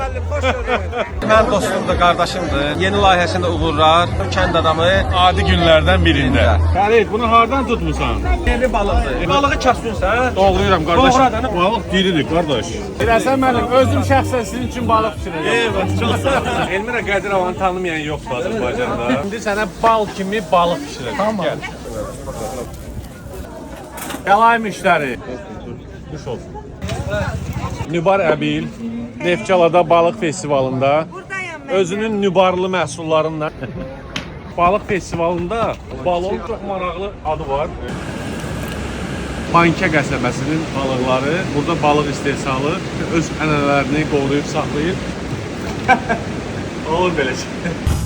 müəllim, xoş gördük. Mənim dostumdur, qardaşımdır. Yeni layihəsində uğurlar. Kənd adamı Adi günlərdən birində. Xəlil, bunu hardan tutmusan? yerli balıqdır. Balığı kəsmirsən? Doğruyuram qardaş. Doğra da, nə? Balıq diridir qardaş. Biləsən mənim özüm şəxsən sizin üçün balıq pişirəcəm. Evet, çox sağ ol. Elmira Qədirovanı tanımayan yoxdur Azərbaycanda. İndi sənə bal kimi balıq pişirəcəm. Tamam. Gəl. Gəlay müştəri. Düş olsun. Nübar Əbil Neftçalada balıq festivalında özünün nübarlı məhsullarından balıq festivalında balığın çox maraqlı adı var. Bankə qəsəbəsinin balıqları burada balıq istehsalı öz ənənələrini qoruyub saxlayır. Olur belə şey.